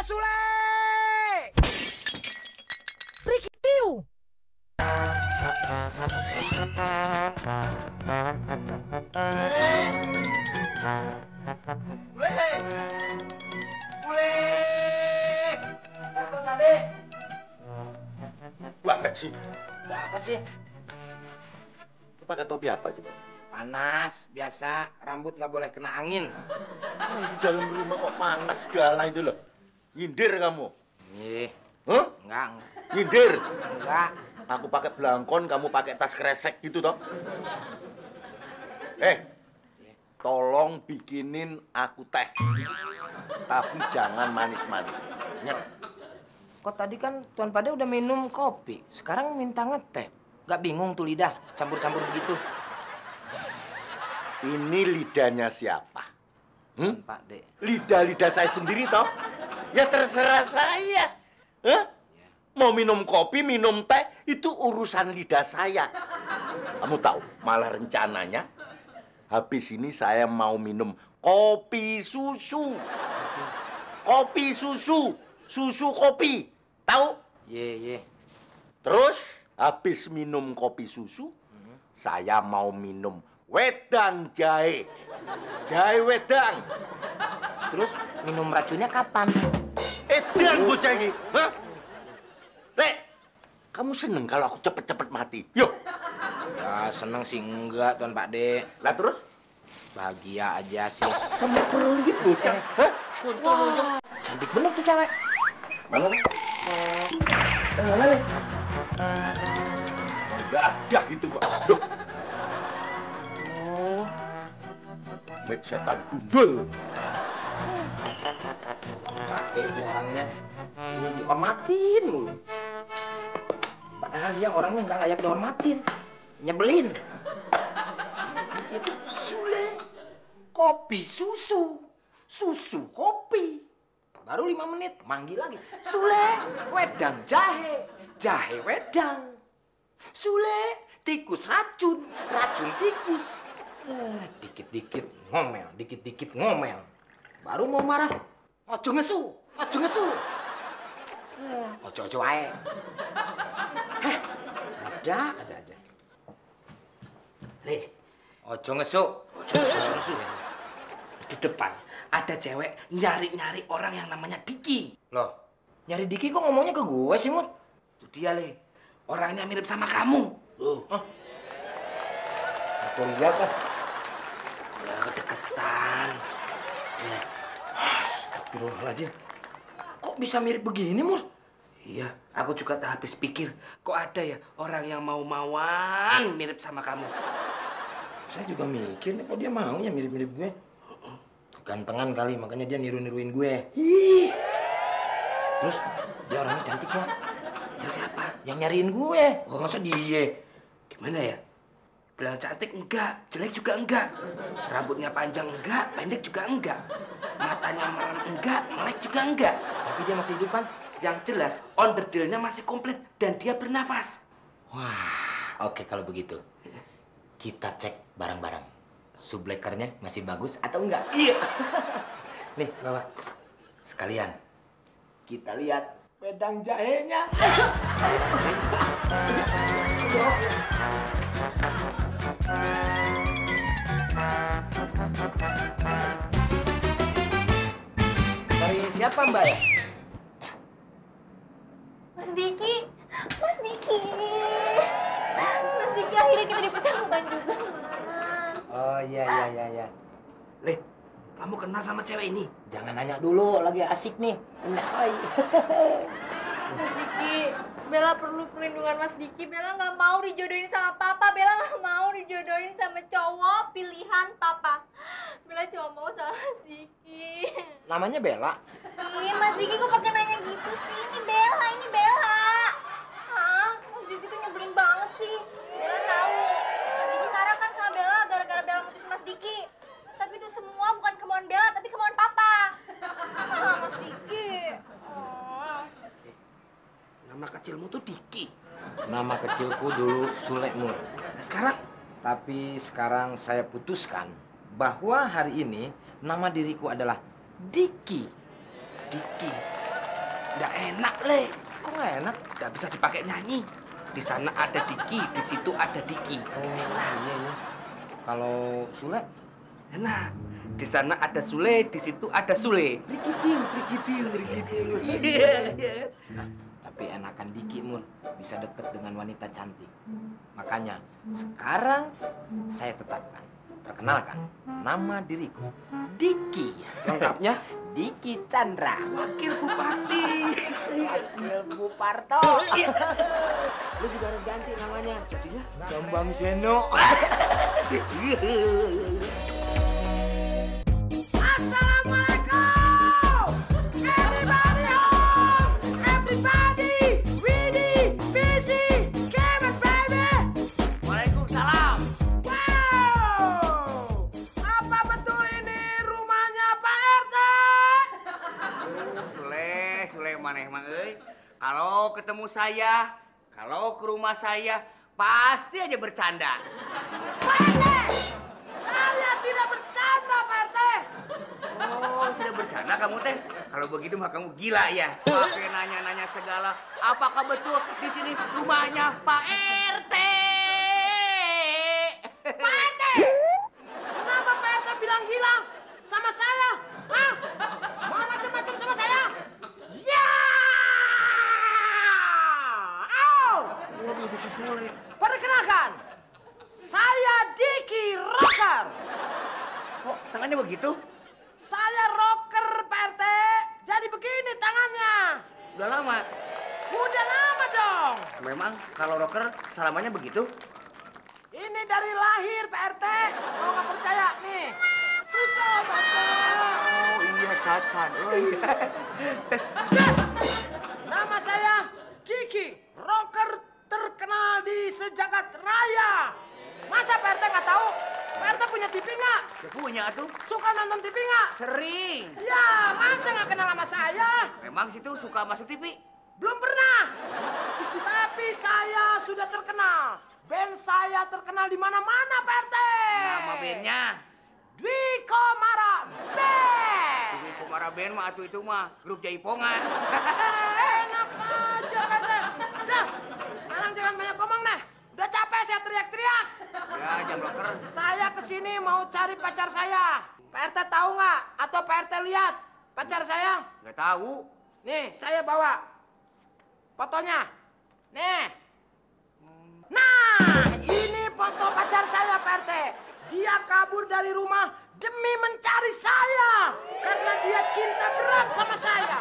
Sule! Prikiu! Apa sih? Apa sih? Lu pakai topi apa coba? Panas, biasa. Rambut nggak boleh kena angin. Di dalam rumah kok panas segala itu loh. Nyindir kamu? Ih, Hah? enggak. Nyindir? Enggak. Aku pakai belangkon, kamu pakai tas kresek gitu toh? Tolong bikinin aku teh. Tapi jangan manis-manis. Ingat? Kok tadi kan Tuan Pade udah minum kopi. Sekarang minta ngeteh. Nggak bingung tuh lidah, campur-campur begitu. Ini lidahnya siapa? Tuan Pade. Lidah-lidah saya sendiri toh? Ya terserah saya. Hah? Mau minum kopi, minum teh, itu urusan lidah saya. Kamu tahu, malah rencananya habis ini saya mau minum kopi susu. Kopi susu. Susu kopi. Tahu? Ye. Terus habis minum kopi susu, saya mau minum wedang jahe. Jahe wedang. Terus minum racunnya kapan? Edan bocah iki. Hah? Lek, kamu seneng kalau aku cepet-cepet mati? Yuk. Ya seneng sih enggak Tuan Pade. Lah terus? Bahagia aja sih. Kamu pelit bocah. Hah? Wah, cantik bener tuh cewek. Mana nih? Mana nih? Enggak ada gitu kok. Duh. Oh. Met setan gundul. Pakai itu orangnya. Ini dihormatin mulu. Padahal dia orangnya nggak layak dihormatin. Nyebelin. Itu Sule. Kopi susu. Susu kopi. Baru 5 menit, manggil lagi. Sule, wedang jahe. Jahe wedang. Sule, tikus racun. Racun tikus. Dikit-dikit ngomel, dikit-dikit ngomel. Baru mau marah. Ojo ngesu, ojo ngesu. Ojo ae. Ada aja. Le, ojo ngesu. Ojo ngesu. Di depan ada cewek nyari-nyari orang yang namanya Diki. Loh, nyari Diki kok ngomongnya ke gue sih, Mut? Itu dia, Le. Orangnya mirip sama kamu. Loh. Aku lihat kan. Ya, kedeketan. Ya. Astagfirullahaladzim. Kok bisa mirip begini, Mur? Iya, aku juga tak habis pikir. Kok ada ya orang yang mau-mauan mirip sama kamu? Saya juga mikir nih, kok dia maunya mirip-mirip gue. Gantengan kali, makanya dia niru-niruin gue. Ih. Terus, dia orangnya cantik nggak? Yang siapa? Yang nyariin gue. Oh, masa dia? Gimana ya? Bilang cantik enggak, jelek juga enggak. Rambutnya panjang enggak, pendek juga enggak. Matanya merem enggak, melek juga enggak. Tapi dia masih hidup kan? Yang jelas, onderdilnya masih komplit dan dia bernafas. Wah, oke kalau begitu. Kita cek bareng-bareng. Sublekernya masih bagus atau enggak? Iya. Nih, Bapak. Sekalian, kita lihat wedang jahenya. Dari siapa, Mbak ya? Mas Diki. Mas Diki. Mas Diki, akhirnya kita dipertemukan juga. Oh, iya. Le, kamu kenal sama cewek ini? Jangan nanya dulu, lagi asik nih. Hai. Mas Diki, Bella perlu perlindungan Mas Diki. Bella nggak mau dijodohin sama Papa. Bella nggak mau dijodohin sama cowok pilihan Papa. Bella cuma mau sama Mas Diki. Namanya Bella. Ih, Mas Diki kok pakai nanya gitu sih? Ini Bella. Hah? Mas Diki tuh nyebelin banget sih. Bella tahu. Mas Diki marah kan sama Bella gara-gara Bella mutusin Mas Diki. Tapi itu semua bukan kemauan Bella, tapi kemauan Papa. Mas Diki. Nama kecilmu tuh Diki. Nama kecilku dulu Sule Mur. Nah sekarang? Tapi sekarang saya putuskan bahwa hari ini nama diriku adalah Diki. Diki. enak, Le. Kok nggak enak? Nggak bisa dipakai nyanyi. Di sana ada Diki, di situ ada Diki. Enak. Iya. Kalau Sule? Enak. Di sana ada Sule, di situ ada Sule. Iya. Tapi enakan Diki, Mur. Bisa deket dengan wanita cantik. Makanya sekarang saya tetapkan. Perkenalkan, nama diriku Diki. Lengkapnya Diki Chandra. Wakil Bupati. Wakil Buparto. Lu juga harus ganti namanya. Jadinya Bambang Seno. Assalamualaikum! Everybody home! Everybody! Ready! Busy! Come on, baby! Waalaikumsalam. Wow! Apa betul ini rumahnya Pak RT? Sule maneh mah euy. Kalau ketemu saya, kalau ke rumah saya, pasti aja bercanda. Pak RT! Saya tidak bercanda, Pak RT! Oh, tidak bercanda kamu teh. Kalau begitu mah kamu gila ya. Pakai nanya-nanya segala. Apakah betul di sini rumahnya Pak RT? Pak RT! Kenapa Pak RT bilang gila sama saya? Hah? Mau macam-macam sama saya? Ya! Au! Waduh, si Sule. Perkenalkan, saya Diki Rocker. Kok tangannya begitu? Saya rocker, Pak RT. Jadi begini tangannya. Udah lama. Udah lama dong. Memang kalau rocker salamannya begitu? Ini dari lahir, Pak RT. Mau nggak percaya? Nih. Susah, Pak RT. Oh iya, cacat. Oh iya. Nama saya Diki, rocker terkenal di sejagat raya. Masa Pak RT nggak tahu? Pak RT punya TV nggak? Ya punya tuh. Suka nonton TV nggak? Sering. Ya, masa nggak kenal sama saya? Memang situ suka masuk TV. Belum pernah. Tapi saya sudah terkenal. Band saya terkenal di mana-mana, Pak RT. Nama bandnya? Dwi Komara Band. Dwi Komara Band mah atuh itu mah grup jaipongan. Enak aja, Pak RT. Udah, sekarang jangan banyak ngomong, nah. Udah capek saya teriak-teriak. Ya, jam rocker. Saya kesini mau cari pacar saya. Pak RT tahu nggak? Atau Pak RT lihat pacar saya? Nggak tahu. Nih, saya bawa fotonya. Nih. Nah, ini foto pacar saya, Pak RT. Dia kabur dari rumah demi mencari saya. Karena dia cinta berat sama saya.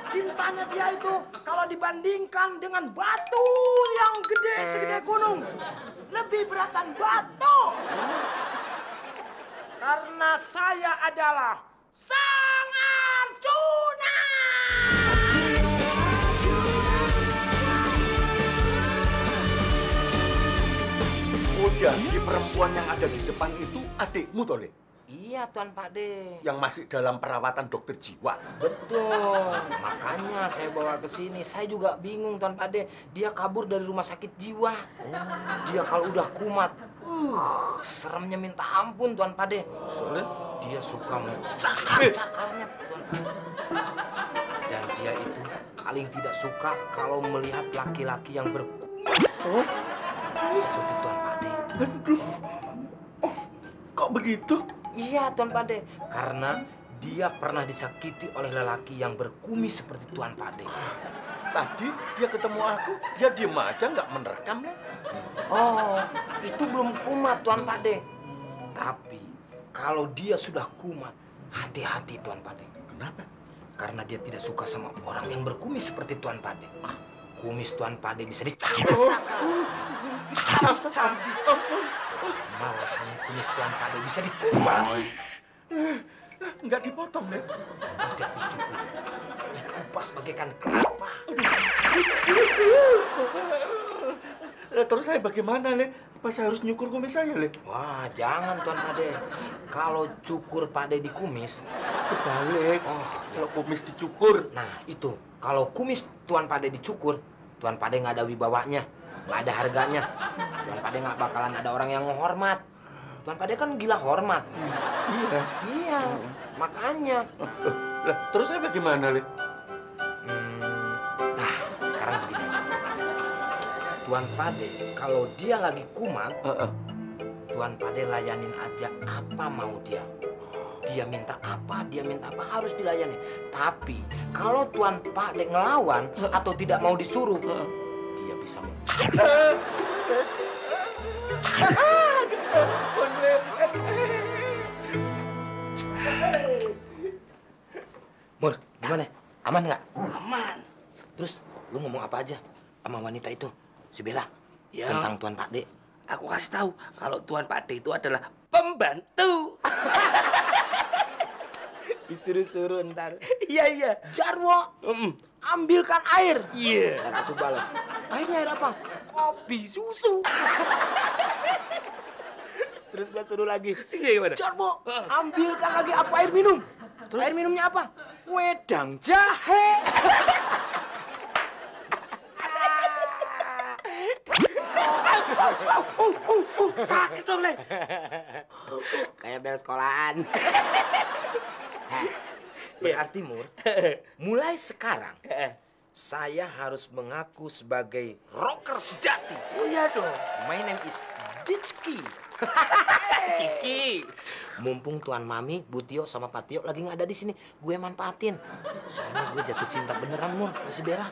Cintanya dia itu kalau dibandingkan dengan batu yang gede segede gunung. Lebih beratan batu. Karena saya adalah Sang Arjuna. Oh, jadi perempuan yang ada di depan itu adikmu, Tole? Iya, Tuan Pakde. Yang masih dalam perawatan dokter jiwa. Betul. Makanya saya bawa ke sini. Saya juga bingung, Tuan Pakde. Dia kabur dari rumah sakit jiwa. Dia kalau udah kumat, seremnya minta ampun, Tuan Pakde. Soalnya dia suka mencakar-cakarnya, Tuan Pakde. Dan dia itu paling tidak suka kalau melihat laki-laki yang berkumis. Seperti Tuan Pakde. Aduh. Oh, kok begitu? Iya, Tuan Pakde. Karena dia pernah disakiti oleh lelaki yang berkumis seperti Tuan Pakde. Tadi dia ketemu aku, dia diem aja nggak menerkam, Le. Oh, itu belum kumat, Tuan Pakde. Tapi kalau dia sudah kumat, hati-hati, Tuan Pakde. Kenapa? Karena dia tidak suka sama orang yang berkumis seperti Tuan Pakde. Kumis Tuan Pakde bisa dicakar-cakar, dicabik-cabik. Malahan kumis Tuan Pakde bisa dikupas. Nggak dipotong, Le. Tidak dicukur, dikupas bagaikan kelapa. Terus saya bagaimana, Le? Apa saya harus nyukur kumis saya, Le? Wah, jangan Tuan Pakde. Kalau cukur Pakde di kumis, Kebalik. oh, Kalau kumis dicukur. nah itu. Kalau kumis Tuan Pakde dicukur, Tuan Pakde nggak ada wibawanya, nggak ada harganya. Tuan Pakde nggak bakalan ada orang yang menghormat. Tuan Pakde kan gila hormat. Iya. Iya, makanya. Lah, terus saya bagaimana, Le? sekarang begini aja. Tuan Pade, kalau dia lagi kumat, Tuan Pade layanin aja apa mau dia. Dia minta apa harus dilayani. Tapi kalau Tuan Pade ngelawan atau tidak mau disuruh, dia bisa Mur, gimana? Aman nggak? Aman. Terus lu ngomong apa aja sama wanita itu, si Bella, Ya. tentang Tuan Pakde? Aku kasih tahu kalau Tuan Pakde itu adalah pembantu. Disuruh-suruh ntar. Iya. Jarwo, ambilkan air. Iya. Dan aku balas. Airnya air apa? Kopi susu. Terus gua suruh lagi. Iya, gimana? Jarwo, ambilkan lagi apa air minum? Terus? Air minumnya apa? Wedang jahe. Sakit dong, Le. Kayak bel sekolahan. Berarti, Mur, mulai sekarang saya harus mengaku sebagai rocker sejati. Oh iya dong. My name is Ditski. Ciki. Mumpung Tuan Mami, Butio sama Patio lagi nggak ada di sini, gue manfaatin. Soalnya gue jatuh cinta beneran, Mur, sama si Bella.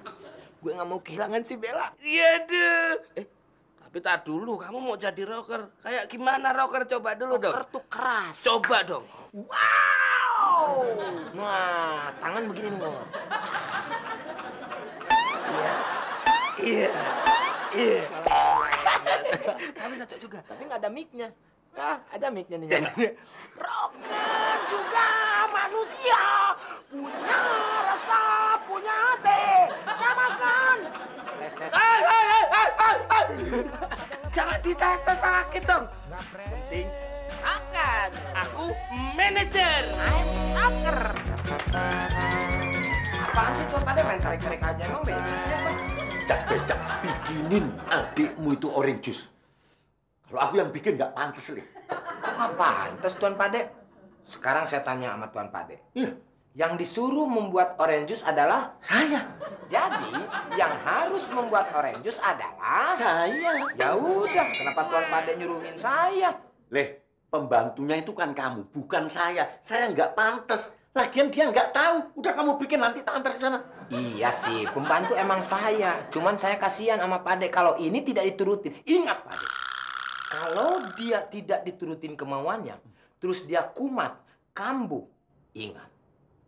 Gue nggak mau kehilangan si Bella. Iya deh. Tapi tak dulu, kamu mau jadi rocker. Kayak gimana rocker? Coba dulu dong. Rocker tuh keras. Coba dong. Wow. Nah, tangan begini nih, Mur. Iya. Tapi cocok juga. Tapi nggak ada mic-nya. Ah, ada mic-nya nih. Rocker juga manusia, punya rasa, punya hati. Samakan. Tes. Jangan dites, sakit dong. Penting. Akan. Aku manajer. I'm rocker. Apaan sih Tuan Pade main tarik-tarik aja? Emang becak sih apa? Becak, bikinin adikmu itu orange juice. Kalau aku yang bikin nggak pantas, Le. Kok nggak pantas Tuan Pade? Sekarang saya tanya sama Tuan Pade. Iya. Yang disuruh membuat orange juice adalah Saya. jadi yang harus membuat orange juice adalah Saya. Ya udah, kenapa Tuan Pade nyuruhin saya? Le, pembantunya itu kan kamu, bukan saya. Saya nggak pantas. Lagian dia nggak tahu. Udah kamu bikin, nanti tak antar ke sana. Iya sih, pembantu emang saya. Cuman saya kasihan sama Pade kalau ini tidak diturutin. Ingat Pade, kalau dia tidak diturutin kemauannya, terus dia kumat, kambuh, ingat,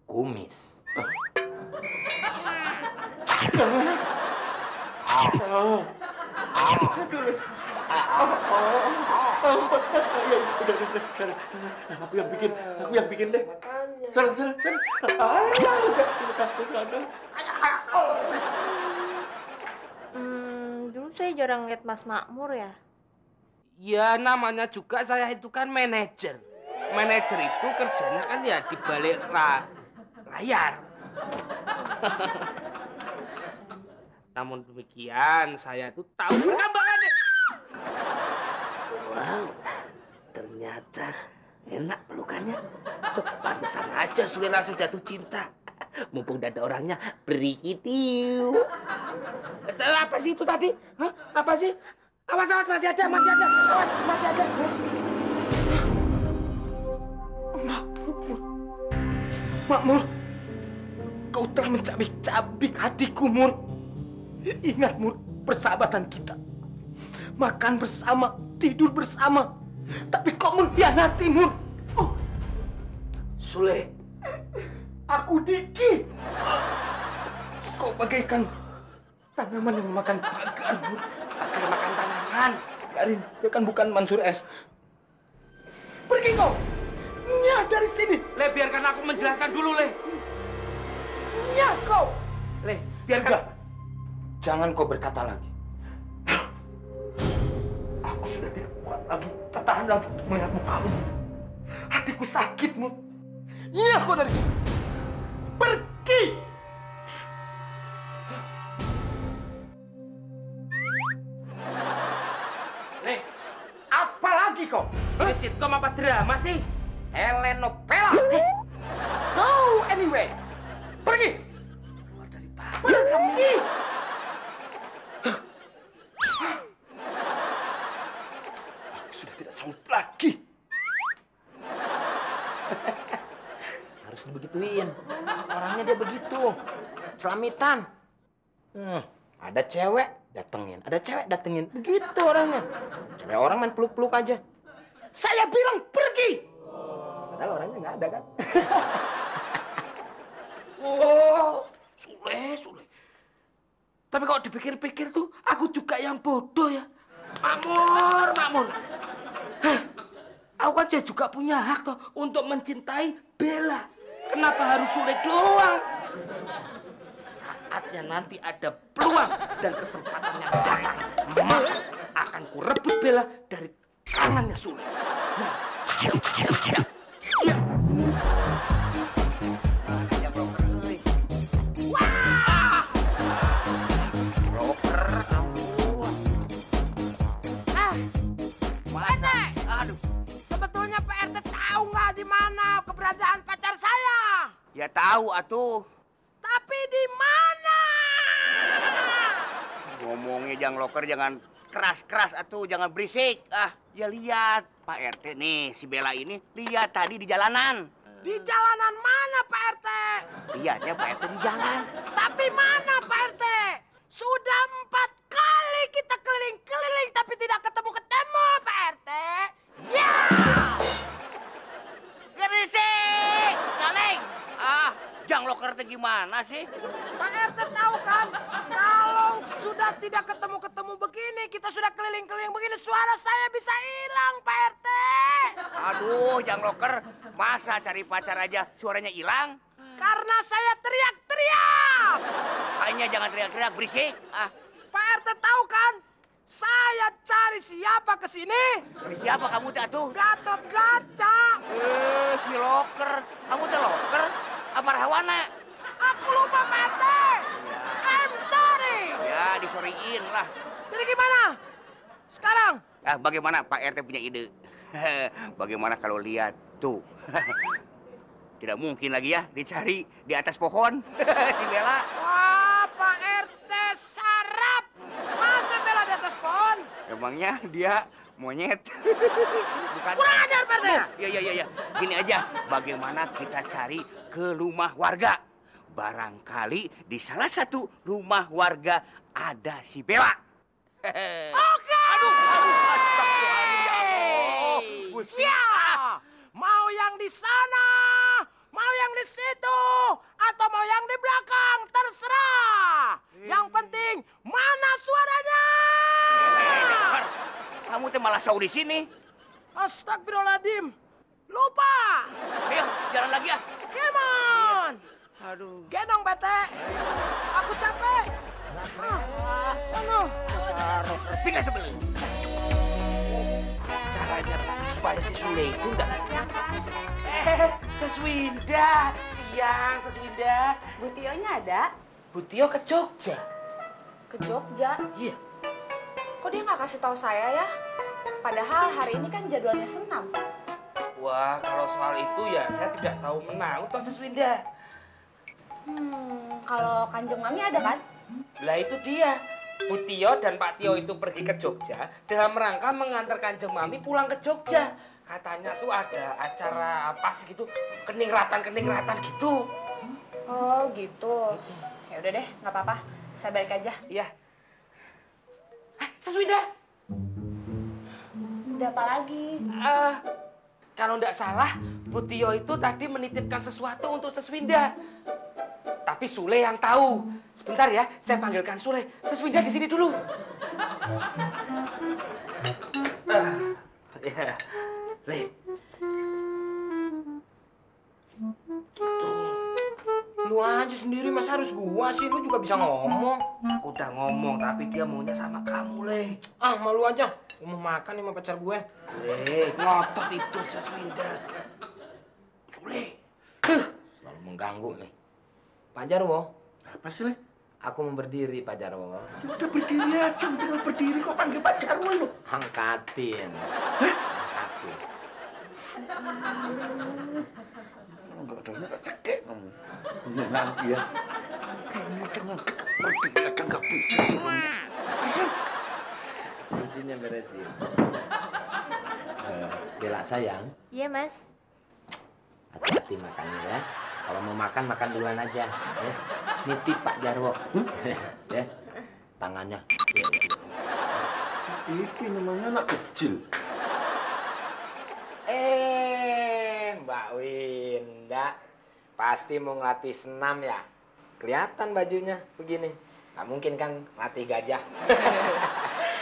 kumis. Aku yang bikin deh. Sana. Dulu saya jarang lihat Mas Makmur ya. Ya namanya juga saya itu kan manajer. Manajer itu kerjanya kan ya di balik layar. Namun demikian saya itu tahu perkembangannya. Wow, ternyata enak pelukannya. Pantesan aja Sule langsung jatuh cinta. Mumpung ada orangnya, beri kitiu. Apa sih itu tadi? Hah? Apa sih? Awas, masih ada. Awas, masih ada. Makmur, kau telah mencabik-cabik hatiku, Mur. Ingat, Mur, persahabatan kita. Makan bersama, tidur bersama. Tapi kau mengkhianati, Mur. Sule, Aku Diki. Kau bagaikan tanaman yang makan pagar, Mur. agar makan tanaman. Karin, dia kan bukan Mansur S. Pergi kau. Nyah dari sini. Le, biarkan aku menjelaskan dulu, Le. Nyah kau. Le, biarkan. Sudah. Jangan kau berkata lagi. Aku sudah tidak kuat lagi, tak tahan lagi melihat mukamu. Hatiku sakit, Mur. Nyah kau dari sini. Pergi. Le, Apa lagi kau? ini sitkom apa drama sih? Telenovela. Go anyway. Pergi. Keluar dari Pergi. gitu. Selamitan. Ada cewek datengin, ada cewek datengin. Begitu orangnya. Cewek orang main peluk-peluk aja. Saya bilang pergi. Padahal orangnya nggak ada kan. Oh, Sule. Tapi kalau dipikir-pikir tuh, aku juga yang bodoh ya. Makmur. Hah, aku kan juga punya hak toh untuk mencintai Bella. Kenapa harus Sule doang? Saatnya nanti ada peluang dan kesempatan yang datang, maka akan kurebut Bella dari tangannya Sule. Ya. Sebetulnya Pak RT tahu nggak di mana keberadaan pacar saya? Ya tahu atuh. Tapi di mana? Ngomongnya Jang Loker jangan keras-keras atuh, jangan berisik. Ya lihat Pak RT nih, si Bella ini lihat tadi di jalanan. Di jalanan mana Pak RT? Lihatnya Pak RT di jalan. Tapi mana Pak RT? Sudah 4 kali kita keliling-keliling tapi tidak ketemu-ketemu Pak RT. Ya! Berisik, galeng. Jang Loker teh gimana sih? Pak RT tahu kan, kalau sudah tidak ketemu-ketemu begini, kita sudah keliling-keliling begini, suara saya bisa hilang, Pak RT. Aduh, Jang Loker, masa cari pacar aja suaranya hilang? Karena saya teriak-teriak. Kayaknya jangan teriak-teriak, berisik. Pak RT tahu kan, saya cari siapa ke sini? Cari siapa kamu teh atuh? Gatot Kaca. Si Loker. Kamu teh Loker? Apa Rahwana? Aku lupa Pak RT. I'm sorry. Ya, disoriin lah. Jadi gimana? Sekarang? Bagaimana Pak RT punya ide? Bagaimana kalau lihat tuh? Tidak mungkin lagi ya dicari di atas pohon. Si Bella. Wah, Pak RT sarap. Masa Bella di atas pohon? Emangnya dia monyet? Bukan. Kurang ajar, Pak RT. Ya. Gini aja, bagaimana kita cari ke rumah warga? Barangkali di salah satu rumah warga ada si Bella. Oke. Aduh, astagfirullahaladzim, ya Allah. Gusti. Ya, mau yang di sana, mau yang di situ, atau mau yang di belakang, terserah. Yang penting, mana suaranya? Kamu teh malah show di sini. Astagfirullahaladzim, lupa. Ayo, jalan lagi ya. Come on. Aduh. Gendong, Bete. Aku capek. Sana. Pindah sebelum. Caranya supaya si Sule itu enggak... Seswinda. Siang, Seswinda. Bu Tionya ada? Bu Tio ke Jogja. Ke Jogja? Iya. Kok dia nggak kasih tahu saya ya? Padahal hari ini kan jadwalnya senam. Wah, kalau soal itu ya saya tidak tahu menau toh Seswinda. Kalau Kanjeng Mami ada kan? Lah itu dia. Bu Tio dan Pak Tio itu pergi ke Jogja dalam rangka mengantar Kanjeng Mami pulang ke Jogja. Katanya tuh ada acara apa sih gitu, keningratan gitu. Oh gitu. Ya udah deh, nggak apa-apa. Saya balik aja. Iya. Seswinda. Udah apa lagi? Kalau nggak salah, Bu Tio itu tadi menitipkan sesuatu untuk Seswinda. Tapi Sule yang tahu. Sebentar ya, saya panggilkan Sule. Seswinda di sini dulu. Ya, Le. Gitu. Lu aja sendiri, mas harus gua sih? Lu juga bisa ngomong. Aku udah ngomong, tapi dia maunya sama kamu, Le. Malu aja. Gua mau makan nih sama pacar gue. Le, ngotot itu Seswinda. Sule. Selalu mengganggu nih. Pak Jarwo. Apa sih, Le? Aku mau berdiri, Pak Jarwo. Ya udah berdiri aja, tinggal berdiri kok panggil Pak Jarwo lu. Angkatin. Angkatin. Kalau nggak ada tak cekek kamu. Nanti ya. Kayaknya dengan berdiri aja nggak bisa sih kamu. Bersihnya beresin. Bella sayang, Iya, Mas. hati-hati makannya ya. Kalau mau makan, makan duluan aja. Ya. Nitip Pak Jarwo. Ya. Tangannya. Itu namanya anak kecil. Mbak Winda. Pasti mau ngelatih senam ya? Kelihatan bajunya begini. Nggak mungkin kan latih gajah.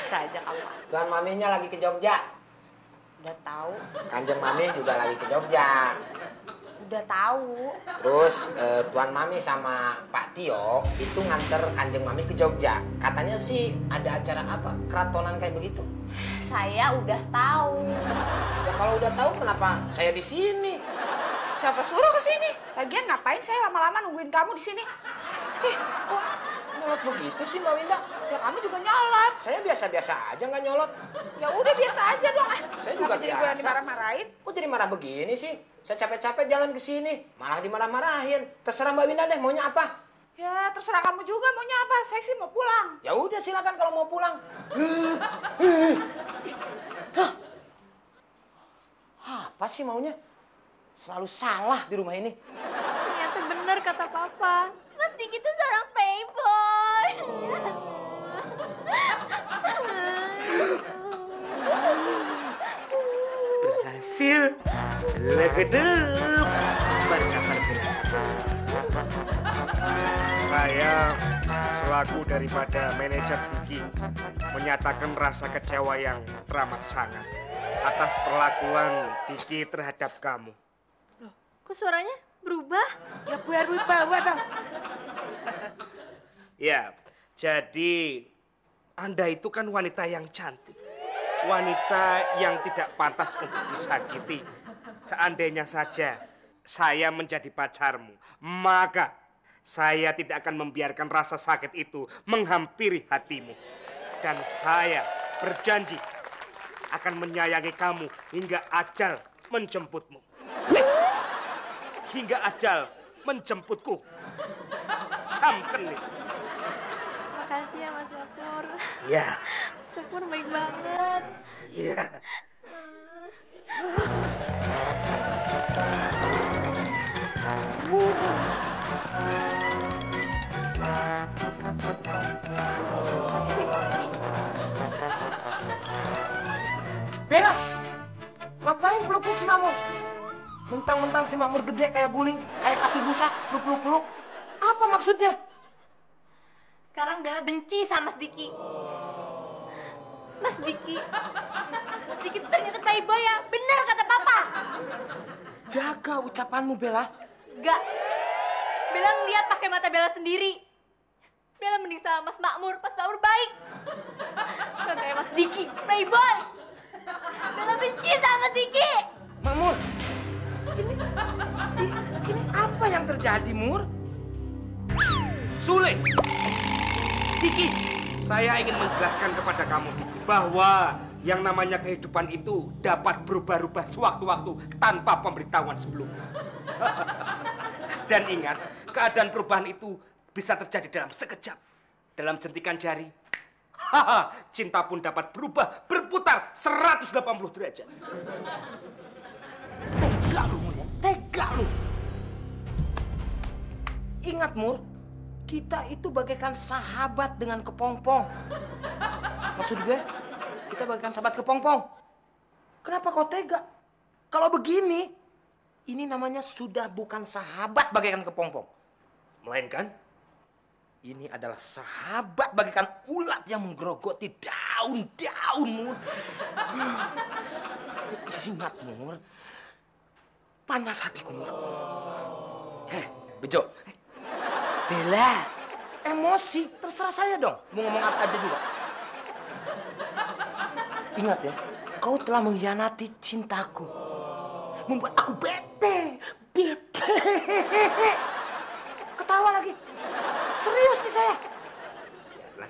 Saja kamu. Tuan maminya lagi ke Jogja. Udah tahu. Kanjeng mami juga lagi ke Jogja. Udah tahu. Terus Tuan Mami sama Pak Tio itu nganter Kanjeng Mami ke Jogja. Katanya sih ada acara apa? Keratonan kayak begitu. Saya udah tahu. Ya kalau udah tahu kenapa saya di sini? Siapa suruh ke sini? Lagian ngapain saya lama-lama nungguin kamu di sini? Kok nyolot begitu sih Mbak Winda? Ya kamu juga nyolot. Saya biasa-biasa aja nggak nyolot. Ya udah biasa aja dong. Saya juga Kenapa jadi gue yang biasa. dimarah-marahin? Kok jadi marah begini sih? Saya capek-capek jalan ke sini, malah dimarah-marahin. Terserah Mbak Winda deh, maunya apa? Ya terserah kamu juga maunya apa. Saya sih mau pulang. Ya udah silakan kalau mau pulang. Apa sih maunya? Selalu salah di rumah ini. Ternyata benar kata Papa. Mas Diki tuh seorang playboy. Berhasil. Selegedup. Sabar, sabar. Saya selaku daripada manajer Diki menyatakan rasa kecewa yang teramat sangat atas perlakuan Diki terhadap kamu. Kok suaranya berubah? Ya biar wibawa dong. Ya, jadi Anda itu kan wanita yang cantik. Wanita yang tidak pantas untuk disakiti. Seandainya saja saya menjadi pacarmu, maka saya tidak akan membiarkan rasa sakit itu menghampiri hatimu. Dan saya berjanji akan menyayangi kamu hingga ajal menjemputmu. Hingga ajal menjemputku. Samken nih. Makasih ya Mas Sapur. Ya. Mas Sapur baik banget. Ya. Bella, ngapain peluk-peluk si Makmur? Mentang-mentang si Makmur gede kayak guling, kayak kasih busa, peluk-peluk. Apa maksudnya? Sekarang Bella benci sama Mas Diki. Mas Diki. Mas Diki tuh ternyata playboy ya. Benar kata Papa. Jaga ucapanmu, Bella. Enggak. Bella ngeliat pakai mata Bella sendiri. Bella mending sama Mas Makmur pas Makmur baik. Gak kayak Mas Diki, playboy. Bella benci sama Mas Diki. Makmur, ini apa yang terjadi, Mur? Sule, Diki, saya ingin menjelaskan kepada kamu, Diki, bahwa yang namanya kehidupan itu dapat berubah-ubah sewaktu-waktu tanpa pemberitahuan sebelumnya. Dan ingat, keadaan perubahan itu bisa terjadi dalam sekejap, dalam jentikan jari. Cinta pun dapat berubah, berputar 180 derajat. Tega lu, Mur. Tega lu. Ingat, Mur, kita itu bagaikan sahabat dengan kepompong. Maksud gue, kita bagaikan sahabat kepompong. Kenapa kau tega? Kalau begini, ini namanya sudah bukan sahabat bagaikan kepompong. Melainkan, ini adalah sahabat bagaikan ulat yang menggerogoti daun-daun, Mur. Ingat, Mur. Panas hatiku, Mur. Bejo. Bella. Emosi, terserah saya dong. Mau ngomong apa aja juga. Ingat ya, kau telah mengkhianati cintaku. Membuat aku bete. Bete. Ketawa lagi. Serius nih saya.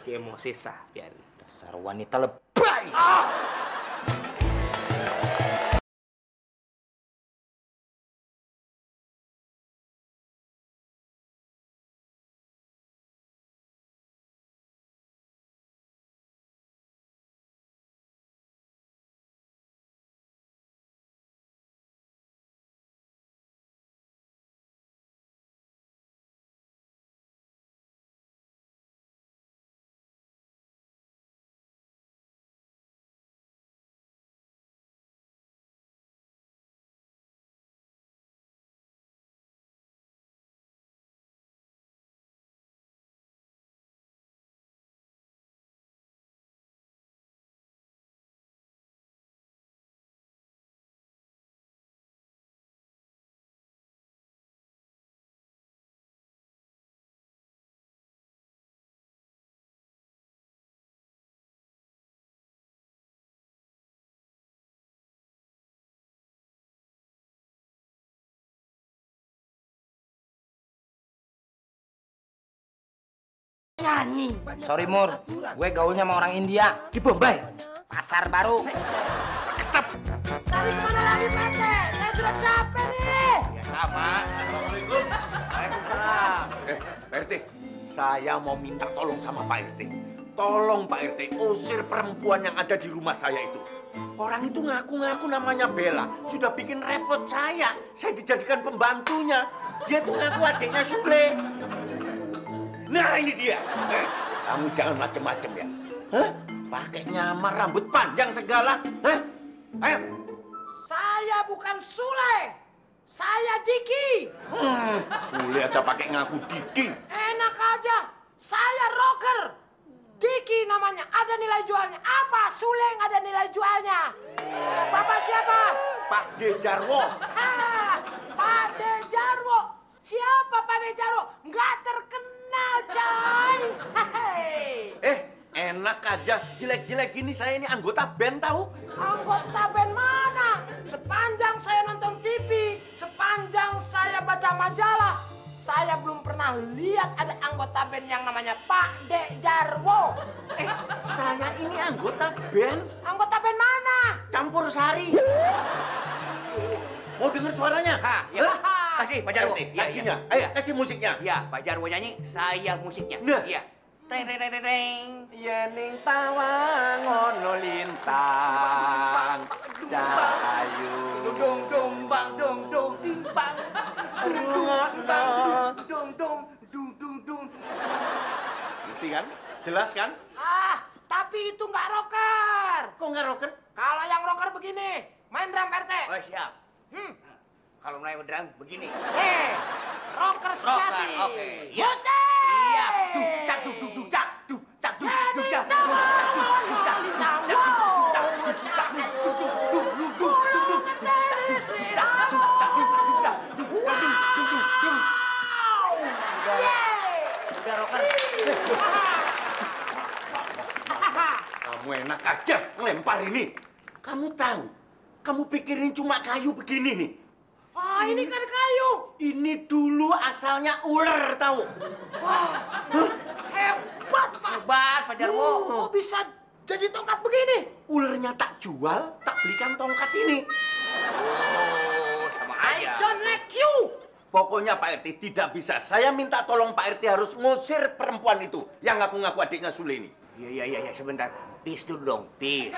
lagi emosi sah, biarin. Dasar wanita lebay. nyanyi. Sorry Mur, gue gaulnya sama orang India di Bombay. Pasar baru. Cari kemana lagi, Pak RT? Saya sudah capek nih. Ya sama. Assalamualaikum. Waalaikumsalam. Pak RT, saya mau minta tolong sama Pak RT. Tolong Pak RT, usir perempuan yang ada di rumah saya itu. Orang itu ngaku-ngaku namanya Bella. Sudah bikin repot saya. Saya dijadikan pembantunya. Dia tuh ngaku adiknya Sule. Nah ini dia. Kamu jangan macem-macem ya. Hah? Pakai nyamar rambut panjang segala. Hah? Ayo. Saya bukan Sule. Saya Diki. Sule aja pakai ngaku Diki. Enak aja. Saya rocker. Diki namanya, ada nilai jualnya. Apa Sule yang ada nilai jualnya? Bapak siapa? Pak Dejarwo. Pak Dejarwo. Siapa Pak Dejarwo? Nggak terkenal, coy. Enak aja. Jelek-jelek gini saya ini anggota band tahu? Anggota band mana? Sepanjang saya nonton TV, sepanjang saya baca majalah, saya belum pernah lihat ada anggota band yang namanya Pak Dejarwo. Saya ini anggota band. Anggota band mana? Campur Sari. Mau dengar suaranya? Ya. Kasih Pak Jarwo. Sajinya. Ayo, kasih musiknya. Ya, Pak Jarwo nyanyi, saya musiknya. Nah. Iya. Teng teng teng teng teng. Yening tawang ngono lintang cahayu. Dong dong bang dong dong ding bang. Rungokno. Dong dong dung dung dung. Ngerti kan? Jelas kan? Tapi itu nggak rocker. Kok nggak rocker? Kalau yang rocker begini, main drum RT. Oh siap. Kalau main drum begini. Rocker sejati. Oke. Iya. Musik. Iya. Duh cak duh duh duh cak duh cak duh duh cak. Kamu enak aja ngelempar ini. Kamu tahu? Kamu pikirin cuma kayu begini nih. Ini kan kayu. Ini dulu asalnya ular tahu. Hebat, Pak. Hebat Pak Jarwo. Kok bisa jadi tongkat begini? Ularnya tak jual, tak belikan tongkat ini. Oh, sama I aja. don't like you. Pokoknya Pak RT tidak bisa. Saya minta tolong Pak RT harus ngusir perempuan itu yang ngaku-ngaku adiknya Sule ini. Iya, sebentar. Peace dulu dong. Peace.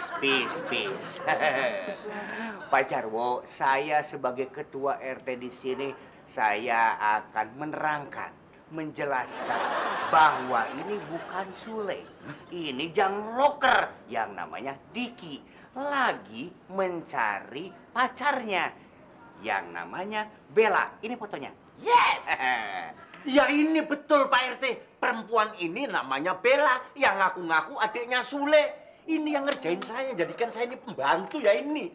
Pak Jarwo, saya sebagai ketua RT di sini, saya akan menerangkan, menjelaskan bahwa ini bukan Sule. Ini jang loker yang namanya Diki. Lagi mencari pacarnya yang namanya Bella. Ini fotonya. Yes. Ya ini betul Pak RT. Perempuan ini namanya Bella yang ngaku-ngaku adiknya Sule. Ini yang ngerjain saya, jadikan saya ini pembantu ya ini.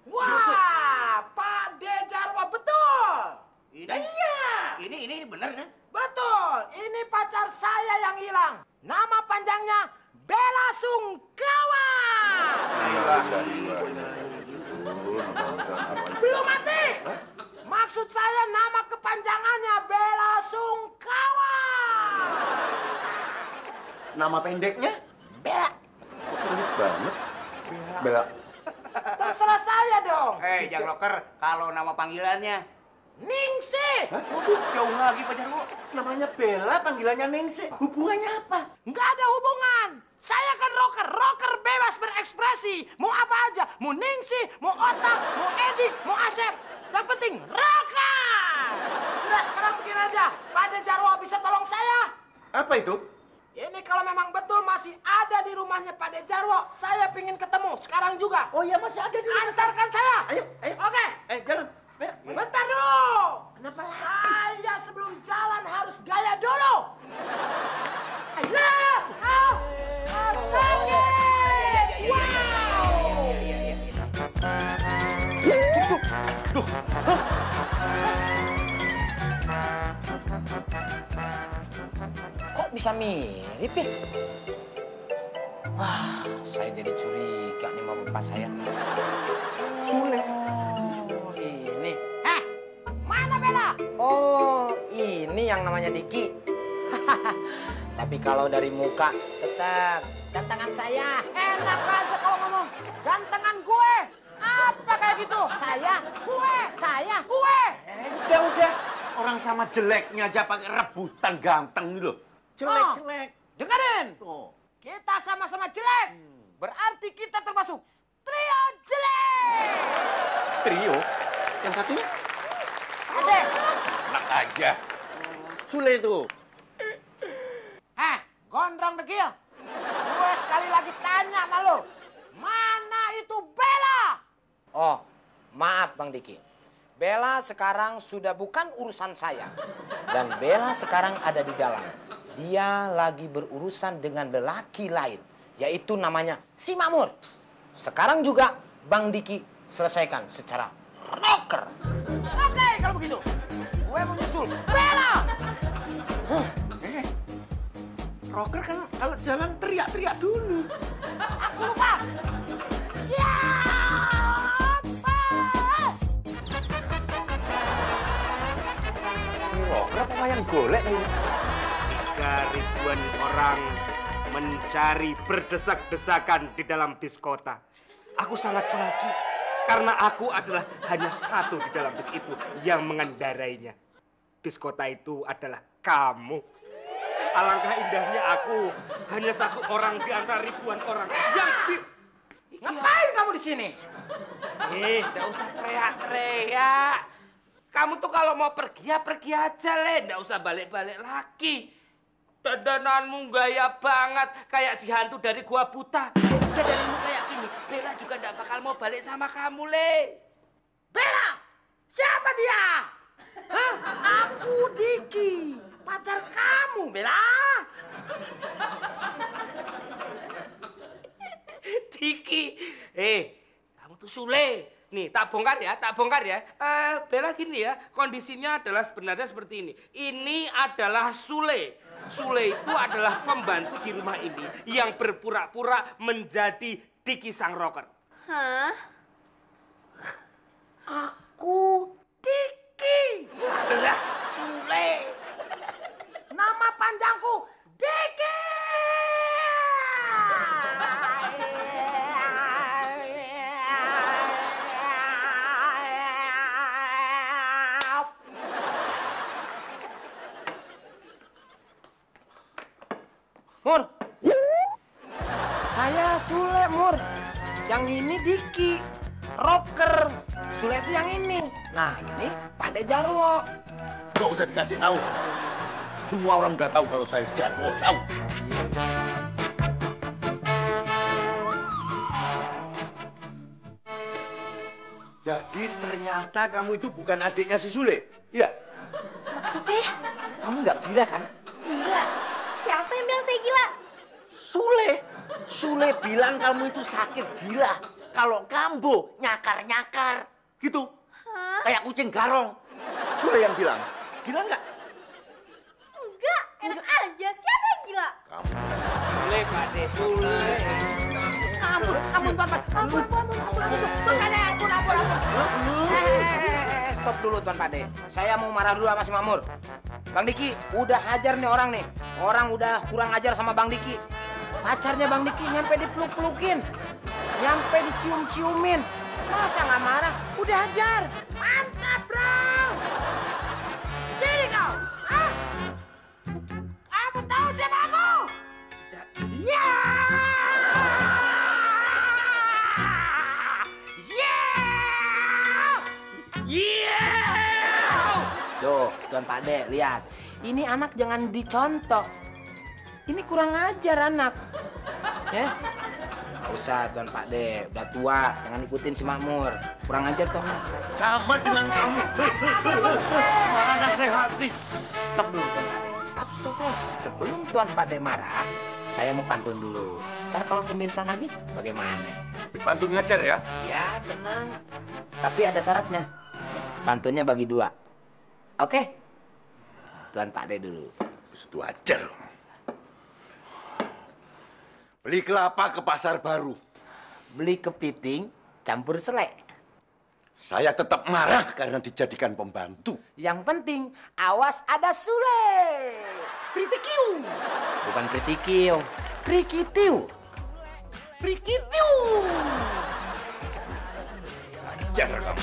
Wah, Pak Dejarwo betul. Ini bener kan? Betul. Ini pacar saya yang hilang. Nama panjangnya Bella Sungkawa. Belum mati. Maksud saya nama kepanjangannya Bella Sungkawa. Nama pendeknya? Bella. Unik banget. Bella. Terserah saya dong. Jang loker, kalau nama panggilannya Ningsih. jauh lagi Pak Jarwo. Namanya Bella, panggilannya Ningsih. Hubungannya apa? Nggak ada hubungan. Saya kan rocker. Rocker bebas berekspresi. Mau apa aja. Mau Ningsih, mau Otak, mau Edi, mau Asep. Yang penting rocker. Sudah sekarang begini aja. Pak Dejarwo bisa tolong saya? Apa itu? Ini kalau memang betul masih ada di rumahnya Pak Dejarwo, saya pingin ketemu sekarang juga. Oh iya masih ada di rumah. Antarkan saya. Ayo. Oke. Jalan. Ayo. Bentar dulu. Kenapa? Saya sebelum jalan harus gaya dulu. Alah, asik. Kok bisa mirip ya? Wah, saya jadi curiga nih sama bapak saya. Sule. Oh, ini. Mana Bella? Oh, ini yang namanya Diki. Tapi kalau dari muka tetap gantengan saya. Enak aja kalau ngomong gantengan gue. Apa kayak gitu? Saya, gue. Udah. Orang sama jeleknya aja pakai rebutan ganteng gitu loh. Jelek. Dengerin. Oh. Kita sama-sama jelek. Berarti kita termasuk trio jelek. Trio? Yang satunya? Ada. Enak aja. Sule tuh. Gondrong dekil. Gue sekali lagi tanya sama lo. Mana itu Bella? Oh, maaf Bang Diki. Bella sekarang sudah bukan urusan saya. Dan Bella sekarang ada di dalam. Dia lagi berurusan dengan lelaki lain. Yaitu namanya si Makmur. Sekarang juga Bang Diki selesaikan secara rocker. Oke, kalau begitu. Gue menyusul Bella. Rocker kan kalau jalan teriak-teriak dulu. Aku lupa. Ya! Ini rocker apa wayang golek nih? 3.000-an orang mencari berdesak-desakan di dalam bis kota. Aku sangat bahagia karena aku adalah hanya satu di dalam bis itu yang mengendarainya. Bis kota itu adalah kamu. Alangkah indahnya aku hanya satu orang di antara ribuan orang yang Ngapain kamu di sini? Nggak usah teriak-teriak. Kamu tuh kalau mau pergi ya pergi aja, Le. Nggak usah balik-balik lagi. Dandananmu gaya banget, kayak si hantu dari Gua Buta. Dandananmu kayak gini, Bella juga nggak bakal mau balik sama kamu, Le. Bella! Siapa dia? Hah? Aku Diki. Pacar kamu, Bella. Diki. Kamu tuh Sule. Nih, tak bongkar ya. Bella gini ya, kondisinya adalah sebenarnya seperti ini. Ini adalah Sule. Sule itu adalah pembantu di rumah ini yang berpura-pura menjadi Diki sang rocker. Hah? Aku Diki. Adalah Sule. Nama panjangku Diki. Mur. Saya Sule, Mur. Yang ini Diki. Rocker. Sule itu yang ini. Nah, ini Pak De Jarwo. Gak usah dikasih tahu. Semua orang udah tahu kalau saya Jarwo. Tahu. Jadi ternyata kamu itu bukan adiknya si Sule? Iya? Maksudnya? Kamu nggak gila kan? Gila. Siapa yang bilang saya gila? Sule. Sule bilang kamu itu sakit gila. Kalau kambuh nyakar-nyakar. Gitu. Hah? Kayak kucing garong. Sule yang bilang. Gila nggak? Enggak, enak aja. Siapa yang gila? Kamu. Sule, Pak De, Sule. Ampun, Tuan Pak. Ampun. Tuan Pak De, ampun. Stop dulu, Tuan Pak De. Saya mau marah dulu sama si Makmur. Bang Diki, udah hajar nih orang nih. Orang udah kurang ajar sama Bang Diki. Pacarnya Bang Diki nyampe dipeluk-pelukin. Nyampe dicium-ciumin. Masa nggak marah? Udah hajar. Mantap, bro. Sini kau. Hah? Kamu tahu siapa aku? Ya! Tuh, Tuan Pak De, lihat. Ini anak jangan dicontoh. Ini kurang ajar anak. Ya? Nggak usah, Tuan Pak De. Udah tua, jangan ikutin si Makmur. Kurang ajar, Tuan. Sama dengan kamu. Malah nasihati. Stop dulu, Tuan Pak De. Stop. Sebelum Tuan Pak De marah, saya mau pantun dulu. Ntar kalau pemirsa lagi, bagaimana? Pantun ngajar ya? Ya, tenang. Tapi ada syaratnya. Pantunnya bagi 2. Oke? Tuan Pak De dulu. Itu ajar. Beli kelapa ke pasar baru. Beli kepiting, campur selai. Saya tetap marah karena dijadikan pembantu. Yang penting, awas ada Sule. Pritikiu. bukan Pritikio. Prikitiu. Prikitiu. Jangan kamu.